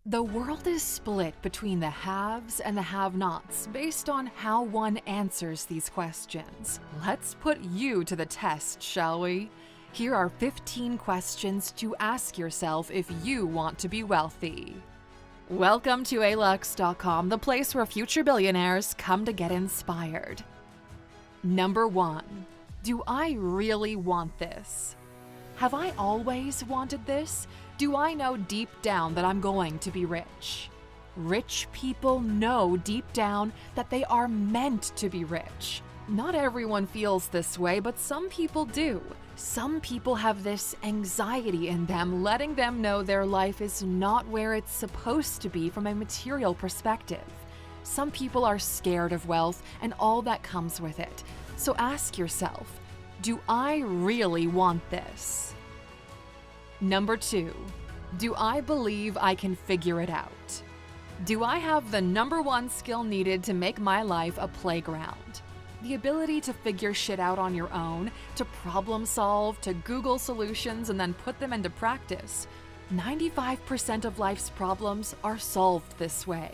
The world is split between the haves and the have-nots based on how one answers these questions. Let's put you to the test, shall we? Here are 15 questions to ask yourself if you want to be wealthy. Welcome to alux.com, the place where future billionaires come to get inspired. Number 1. Do I really want this? Have I always wanted this? Do I know deep down that I'm going to be rich? Rich people know deep down that they are meant to be rich. Not everyone feels this way, but some people do. Some people have this anxiety in them, letting them know their life is not where it's supposed to be from a material perspective. Some people are scared of wealth and all that comes with it. So ask yourself, do I really want this? Number 2. Do I believe I can figure it out? Do I have the number one skill needed to make my life a playground? The ability to figure shit out on your own, to problem solve, to Google solutions and then put them into practice. 95% of life's problems are solved this way.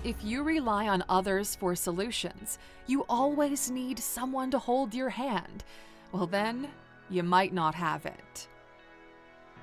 If you rely on others for solutions, you always need someone to hold your hand. Well then, you might not have it.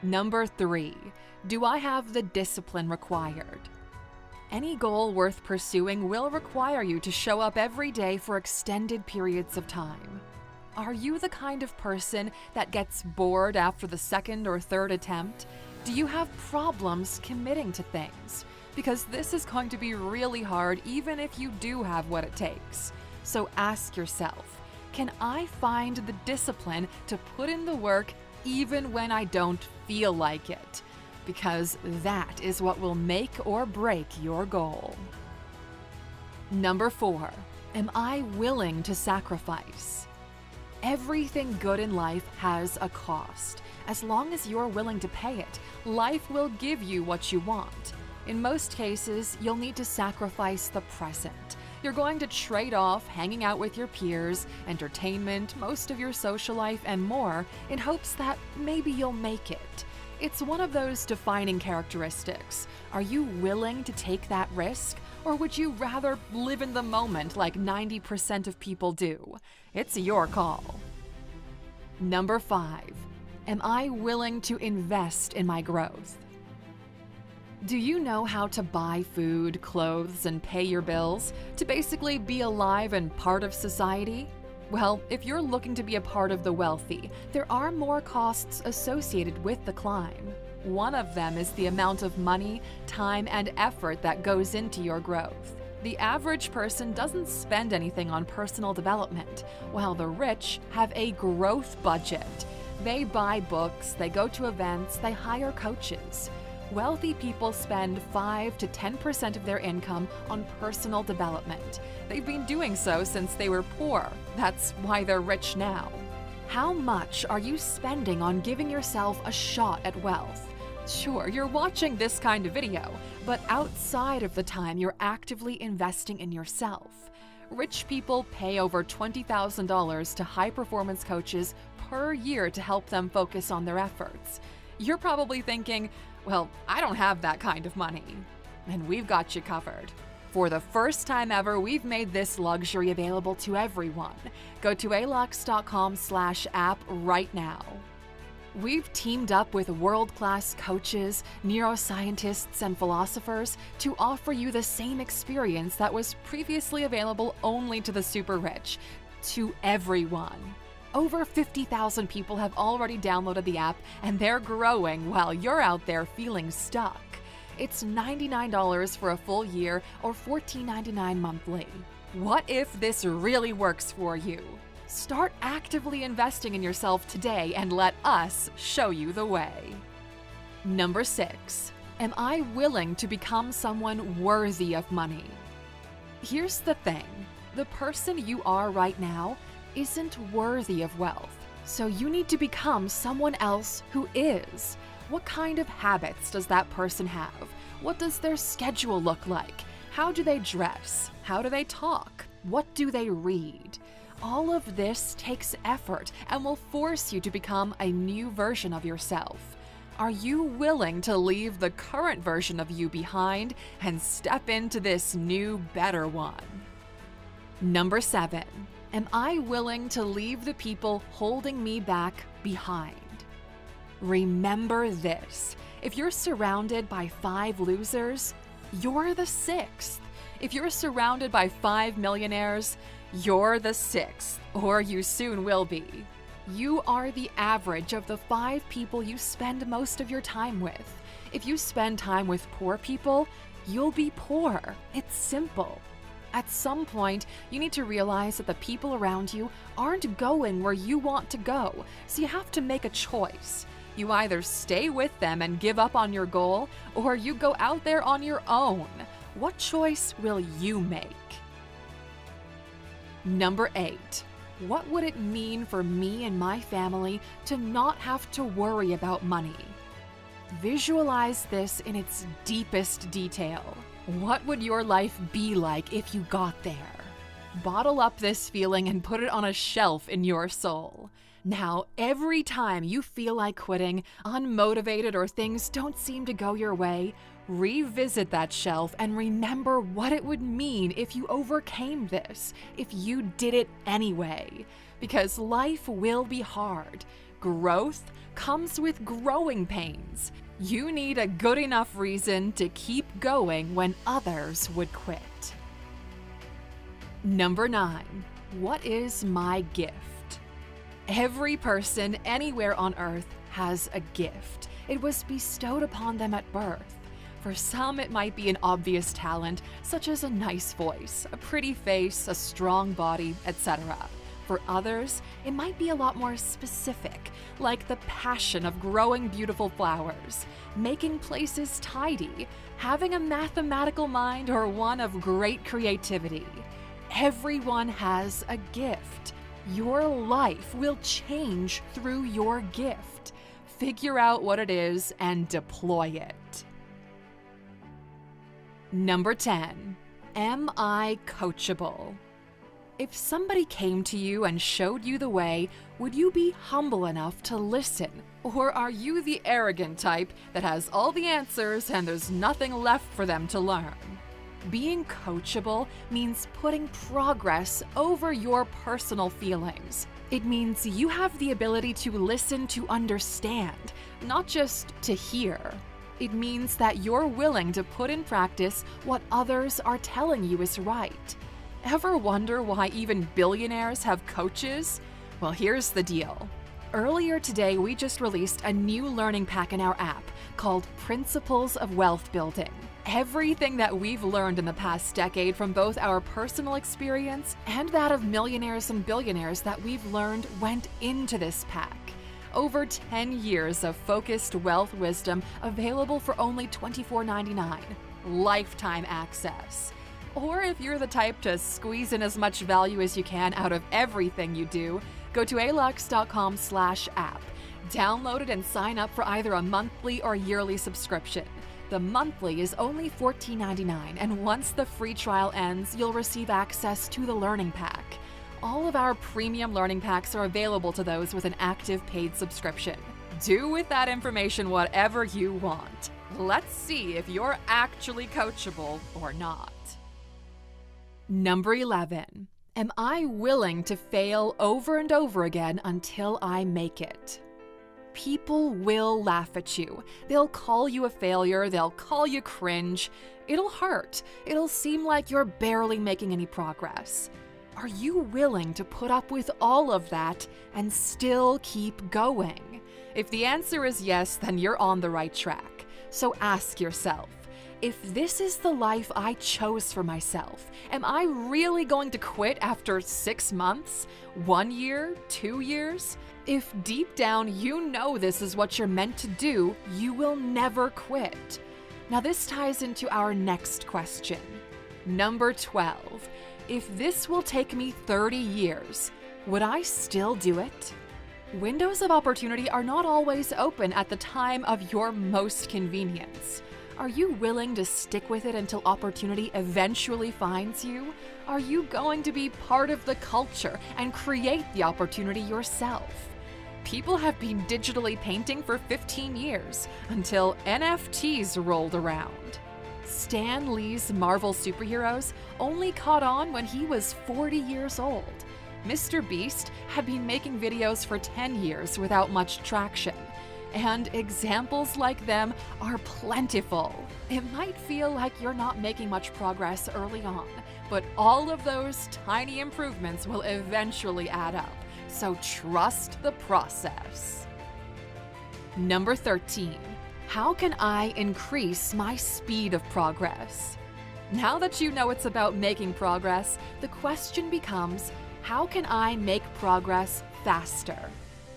Number 3. Do I have the discipline required? Any goal worth pursuing will require you to show up every day for extended periods of time. Are you the kind of person that gets bored after the second or third attempt? Do you have problems committing to things? Because this is going to be really hard even if you do have what it takes. So ask yourself, can I find the discipline to put in the work even when I don't feel like it? Because that is what will make or break your goal. Number 4. Am I willing to sacrifice? Everything good in life has a cost. As long as you're willing to pay it, life will give you what you want. In most cases, you'll need to sacrifice the present. You're going to trade off hanging out with your peers, entertainment, most of your social life, and more in hopes that maybe you'll make it. It's one of those defining characteristics. Are you willing to take that risk, or would you rather live in the moment like 90% of people do? It's your call. Number 5. Am I willing to invest in my growth? Do you know how to buy food, clothes, and pay your bills to basically be alive and part of society? Well, if you're looking to be a part of the wealthy, there are more costs associated with the climb. One of them is the amount of money, time, and effort that goes into your growth. The average person doesn't spend anything on personal development, while the rich have a growth budget. They buy books, they go to events, they hire coaches. Wealthy people spend 5 to 10% of their income on personal development. They've been doing so since they were poor. That's why they're rich now. How much are you spending on giving yourself a shot at wealth? Sure, you're watching this kind of video, but outside of the time you're actively investing in yourself. Rich people pay over $20,000 to high-performance coaches per year to help them focus on their efforts. You're probably thinking, well, I don't have that kind of money. And we've got you covered. For the first time ever, we've made this luxury available to everyone. Go to alux.com/app right now. We've teamed up with world-class coaches, neuroscientists, and philosophers to offer you the same experience that was previously available only to the super rich, to everyone. Over 50,000 people have already downloaded the app, and they're growing while you're out there feeling stuck. It's $99 for a full year or $14.99 monthly. What if this really works for you? Start actively investing in yourself today and let us show you the way. Number 6. Am I willing to become someone worthy of money? Here's the thing. The person you are right now isn't worthy of wealth. So you need to become someone else who is. What kind of habits does that person have? What does their schedule look like? How do they dress? How do they talk? What do they read? All of this takes effort and will force you to become a new version of yourself. Are you willing to leave the current version of you behind and step into this new, better one? Number 7. Am I willing to leave the people holding me back behind? Remember this. If you're surrounded by 5 losers, you're the 6th. If you're surrounded by 5 millionaires, you're the 6th, or you soon will be. You are the average of the 5 people you spend most of your time with. If you spend time with poor people, you'll be poor. It's simple. At some point, you need to realize that the people around you aren't going where you want to go, so you have to make a choice. You either stay with them and give up on your goal, or you go out there on your own. What choice will you make? Number 8. What would it mean for me and my family to not have to worry about money? Visualize this in its deepest detail. What would your life be like if you got there? Bottle up this feeling and put it on a shelf in your soul. Now, every time you feel like quitting, unmotivated, or things don't seem to go your way, revisit that shelf and remember what it would mean if you overcame this, if you did it anyway. Because life will be hard. Growth comes with growing pains. You need a good enough reason to keep going when others would quit. Number 9. What is my gift? Every person anywhere on earth has a gift. It was bestowed upon them at birth. For some, it might be an obvious talent, such as a nice voice, a pretty face, a strong body, etc. For others, it might be a lot more specific, like the passion of growing beautiful flowers, making places tidy, having a mathematical mind, or one of great creativity. Everyone has a gift. Your life will change through your gift. Figure out what it is and deploy it. Number 10. Am I coachable? If somebody came to you and showed you the way, would you be humble enough to listen? Or are you the arrogant type that has all the answers and there's nothing left for them to learn? Being coachable means putting progress over your personal feelings. It means you have the ability to listen to understand, not just to hear. It means that you're willing to put in practice what others are telling you is right. Ever wonder why even billionaires have coaches? Well, here's the deal. Earlier today, we just released a new learning pack in our app called Principles of Wealth Building. Everything that we've learned in the past decade from both our personal experience and that of millionaires and billionaires that we've learned went into this pack. Over 10 years of focused wealth wisdom available for only $24.99. Lifetime access. Or if you're the type to squeeze in as much value as you can out of everything you do, go to alux.com/app. Download it and sign up for either a monthly or yearly subscription. The monthly is only $14.99, and once the free trial ends, you'll receive access to the learning pack. All of our premium learning packs are available to those with an active paid subscription. Do with that information whatever you want. Let's see if you're actually coachable or not. Number 11. Am I willing to fail over and over again until I make it? People will laugh at you. They'll call you a failure. They'll call you cringe. It'll hurt. It'll seem like you're barely making any progress. Are you willing to put up with all of that and still keep going? If the answer is yes, then you're on the right track. So ask yourself, if this is the life I chose for myself, am I really going to quit after 6 months, 1 year, 2 years? If deep down you know this is what you're meant to do, you will never quit. Now this ties into our next question. Number 12. If this will take me 30 years, would I still do it? Windows of opportunity are not always open at the time of your most convenience. Are you willing to stick with it until opportunity eventually finds you? Are you going to be part of the culture and create the opportunity yourself? People have been digitally painting for 15 years until NFTs rolled around. Stan Lee's Marvel superheroes only caught on when he was 40 years old. Mr. Beast had been making videos for 10 years without much traction. And examples like them are plentiful. It might feel like you're not making much progress early on, but all of those tiny improvements will eventually add up. So trust the process. Number 13. How can I increase my speed of progress? Now that you know it's about making progress, the question becomes, how can I make progress faster?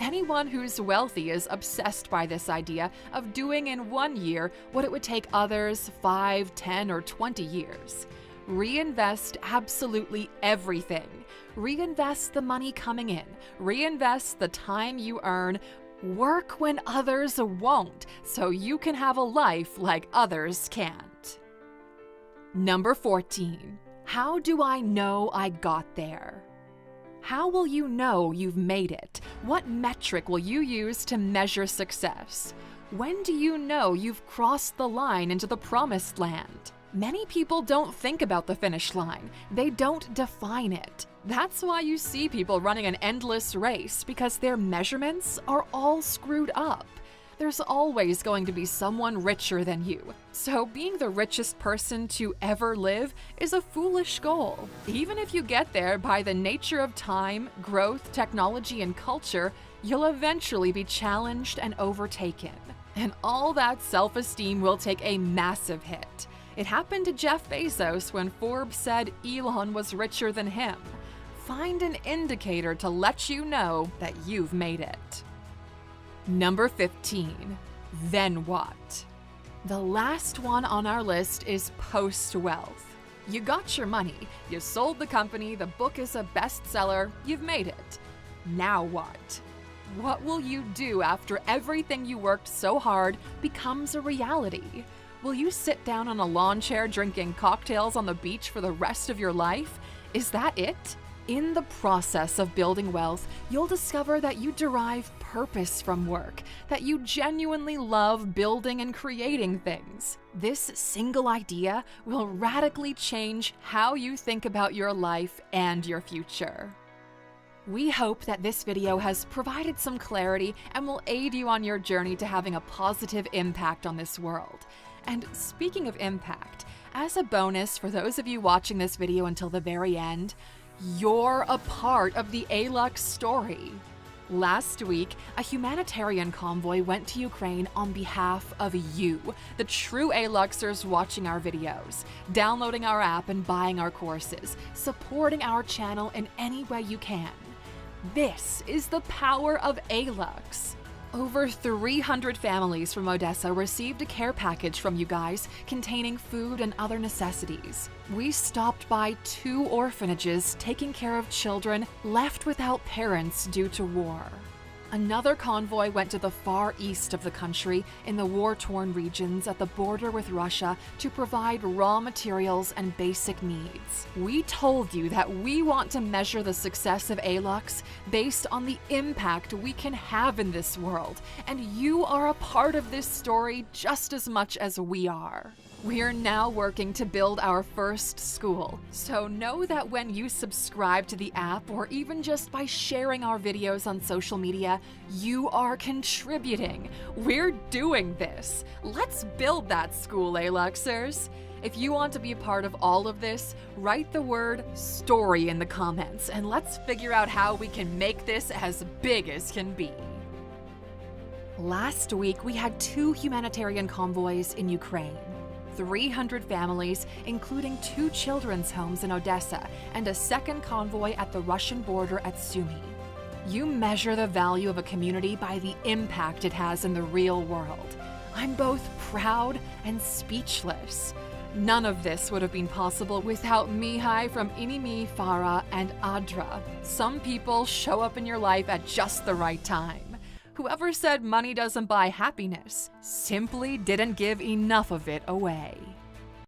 Anyone who's wealthy is obsessed by this idea of doing in 1 year what it would take others 5, 10, or 20 years. Reinvest absolutely everything. Reinvest the money coming in. Reinvest the time you earn. Work when others won't, so you can have a life like others can't. Number 14. How do I know I got there? How will you know you've made it? What metric will you use to measure success? When do you know you've crossed the line into the promised land? Many people don't think about the finish line. They don't define it. That's why you see people running an endless race, because their measurements are all screwed up. There's always going to be someone richer than you. So being the richest person to ever live is a foolish goal. Even if you get there by the nature of time, growth, technology, and culture, you'll eventually be challenged and overtaken. And all that self-esteem will take a massive hit. It happened to Jeff Bezos when Forbes said Elon was richer than him. Find an indicator to let you know that you've made it. Number 15. Then what? The last one on our list is post-wealth. You got your money, you sold the company, the book is a bestseller, you've made it. Now what? What will you do after everything you worked so hard becomes a reality? Will you sit down on a lawn chair drinking cocktails on the beach for the rest of your life? Is that it? In the process of building wealth, you'll discover that you derive purpose from work, that you genuinely love building and creating things. This single idea will radically change how you think about your life and your future. We hope that this video has provided some clarity and will aid you on your journey to having a positive impact on this world. And speaking of impact, as a bonus for those of you watching this video until the very end, you're a part of the ALUX story. Last week, a humanitarian convoy went to Ukraine on behalf of you, the true ALUXers watching our videos, downloading our app and buying our courses, supporting our channel in any way you can. This is the power of ALUX. Over 300 families from Odessa received a care package from you guys containing food and other necessities. We stopped by 2 orphanages taking care of children left without parents due to war. Another convoy went to the far east of the country in the war-torn regions at the border with Russia to provide raw materials and basic needs. We told you that we want to measure the success of ALUX based on the impact we can have in this world, and you are a part of this story just as much as we are. We're now working to build our first school, so know that when you subscribe to the app or even just by sharing our videos on social media, you are contributing. We're doing this. Let's build that school, ALUXers. If you want to be a part of all of this, write the word story in the comments and let's figure out how we can make this as big as can be. Last week, we had 2 humanitarian convoys in Ukraine. 300 families, including 2 children's homes in Odessa, and a second convoy at the Russian border at Sumy. You measure the value of a community by the impact it has in the real world. I'm both proud and speechless. None of this would have been possible without Mihai from Inimi, Farah, and Adra. Some people show up in your life at just the right time. Whoever said money doesn't buy happiness simply didn't give enough of it away.